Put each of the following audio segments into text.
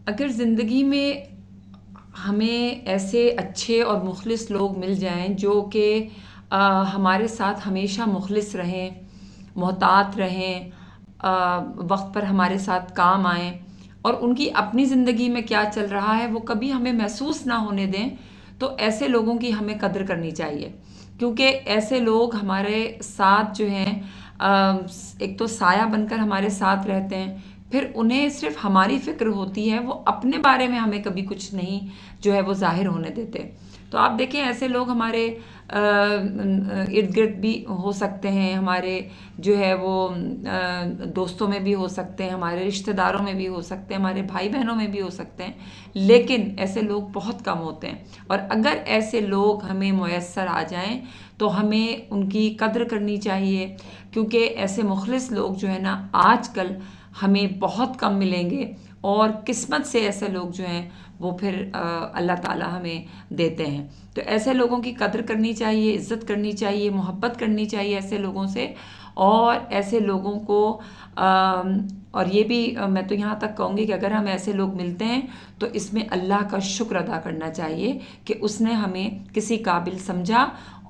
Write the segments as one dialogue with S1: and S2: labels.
S1: اگر زندگی میں ہمیں ایسے اچھے اور مخلص لوگ مل جائیں جو کہ ہمارے ساتھ ہمیشہ مخلص رہیں، محتاط رہیں، وقت پر ہمارے ساتھ کام آئیں، اور ان کی اپنی زندگی میں کیا چل رہا ہے وہ کبھی ہمیں محسوس نہ ہونے دیں، تو ایسے لوگوں کی ہمیں قدر کرنی چاہیے، کیونکہ ایسے لوگ ہمارے ساتھ جو ہیں ایک تو سایہ بن کر ہمارے ساتھ رہتے ہیں، پھر انہیں صرف ہماری فکر ہوتی ہے، وہ اپنے بارے میں ہمیں کبھی کچھ نہیں جو ہے وہ ظاہر ہونے دیتے۔ تو آپ دیکھیں ایسے لوگ ہمارے ارد گرد بھی ہو سکتے ہیں، ہمارے جو ہے وہ دوستوں میں بھی ہو سکتے ہیں، ہمارے رشتہ داروں میں بھی ہو سکتے ہیں، ہمارے بھائی بہنوں میں بھی ہو سکتے ہیں، لیکن ایسے لوگ بہت کم ہوتے ہیں، اور اگر ایسے لوگ ہمیں میسر آ جائیں تو ہمیں ان کی قدر کرنی چاہیے، کیونکہ ایسے مخلص لوگ جو ہے نا آج کل ہمیں بہت کم ملیں گے، اور قسمت سے ایسے لوگ جو ہیں وہ پھر اللہ تعالیٰ ہمیں دیتے ہیں۔ تو ایسے لوگوں کی قدر کرنی چاہیے، عزت کرنی چاہیے، محبت کرنی چاہیے ایسے لوگوں سے، اور ایسے لوگوں کو اور یہ بھی میں تو یہاں تک کہوں گی کہ اگر ہم ایسے لوگ ملتے ہیں تو اس میں اللہ کا شکر ادا کرنا چاہیے کہ اس نے ہمیں کسی قابل سمجھا،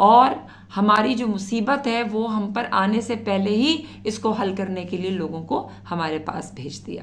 S1: اور ہماری جو مصیبت ہے وہ ہم پر آنے سے پہلے ہی اس کو حل کرنے کے لیے لوگوں کو ہمارے پاس بھیج دیا۔